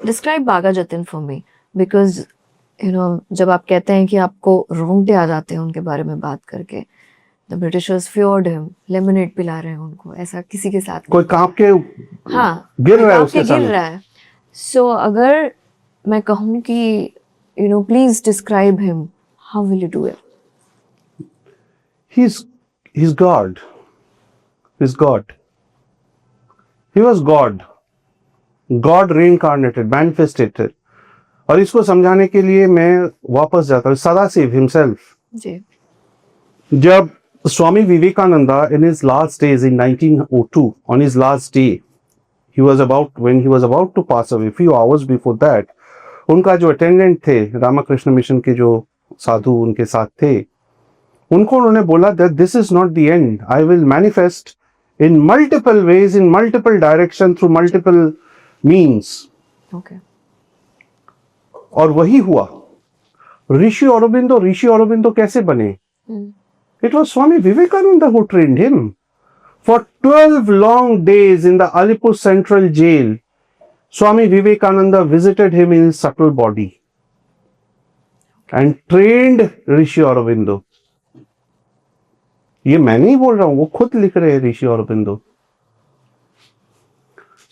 Describe बागा Jatin for me, because जब आप कहते हैं कि आपको रोंगटे आ जाते हैं उनके बारे में बात करके, the Britishers fjord him, lemonade पिला रहे हैं उनको, ऐसा किसी के साथ कोई कांप के हाँ गिर रहा है कांप उसके के गिर सामने। रहा है। सो अगर मैं कहूँ कि please describe him, how will you do it? He's God. He's God. He was God. God reincarnated, manifested. और इसको समझाने के लिए मैं वापस जाता हूँ सदाशिव हिमसेल्फ। जी जब स्वामी Vivekananda in his last days in 1902, on his last day, when he was about to pass away, few hours before that, उनका जो अटेंडेंट थे रामकृष्ण मिशन के जो साधु उनके साथ थे, उनको उन्होंने बोला that this is not the end. I will manifest in multiple ways, in multiple direction, through multiple means. Okay और वही हुआ। ऋषि अरबिंदो कैसे बने? It was Swami Vivekananda who trained him. For 12 long days in the Alipur Central Jail, Swami Vivekananda visited him in his subtle body and trained ऋषि अरबिंदो। ये मैं नहीं बोल रहा हूं, वो खुद लिख रहे हैं ऋषि अरबिंदो।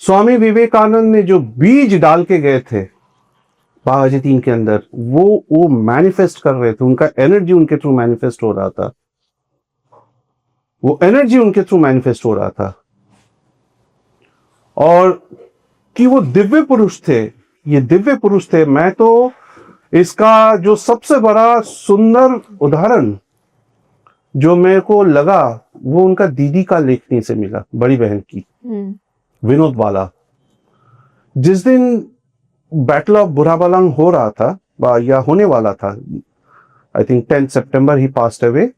स्वामी विवेकानंद ने जो बीज डाल के गए थे बाबाजी तीन के अंदर, वो मैनिफेस्ट कर रहे थे, उनका एनर्जी उनके थ्रू मैनिफेस्ट हो रहा था, वो एनर्जी उनके थ्रू मैनिफेस्ट हो रहा था। और कि वो दिव्य पुरुष थे, ये दिव्य पुरुष थे। मैं तो इसका जो सबसे बड़ा सुंदर उदाहरण जो मेरे को लगा वो उनका दीदी का लेखनी से मिला, बड़ी बहन की, विनोद बाला। जिस दिन बैटल ऑफ बुराबलंग हो रहा था या होने वाला था, I think 10 September he passed away,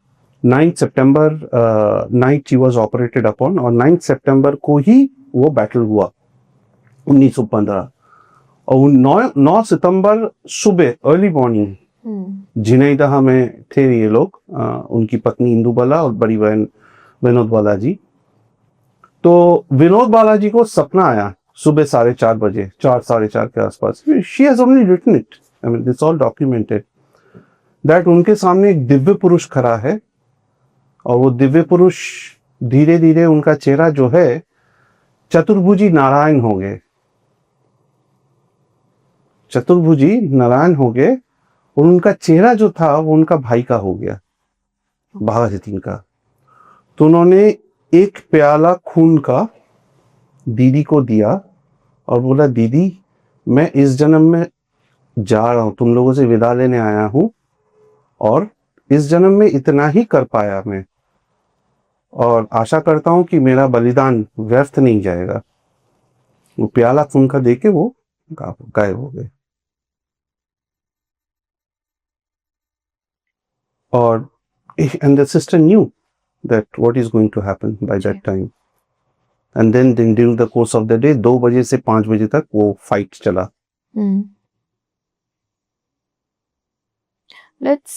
9 September night he was operated upon, और 9 सितंबर को ही वो बैटल हुआ 1915। और 9 सितंबर सुबह अर्ली मॉर्निंग झिनाइदह में थे ये लोग, उनकी पत्नी इंदु बाला और बड़ी बहन विनोद बाला जी। तो विनोद बाला जी को सपना आया सुबह 4:30 बजे, 4 साढ़े 4 के आसपास। She has only written it, I mean this all documented, that उनके सामने एक दिव्य पुरुष खड़ा है, और वो दिव्य पुरुष धीरे धीरे उनका चेहरा जो है चतुर्भुजी नारायण हो गए, चतुर्भुजी नारायण हो गए, और उनका चेहरा जो था वो उनका भाई का हो गया, बाबा जतीन का। तो उन्होंने एक प्याला खून का दीदी को दिया और बोला, दीदी मैं इस जन्म में जा रहा हूं, तुम लोगों से विदा लेने आया हूं, और इस जन्म में इतना ही कर पाया मैं, और आशा करता हूं कि मेरा बलिदान व्यर्थ नहीं जाएगा। वो प्याला खून का देके वो गायब हो गए। और and the sister knew that what is going to happen by that time, and then during the course of the day 2 बजे से 5 बजे तक वो फाइट चला। Let's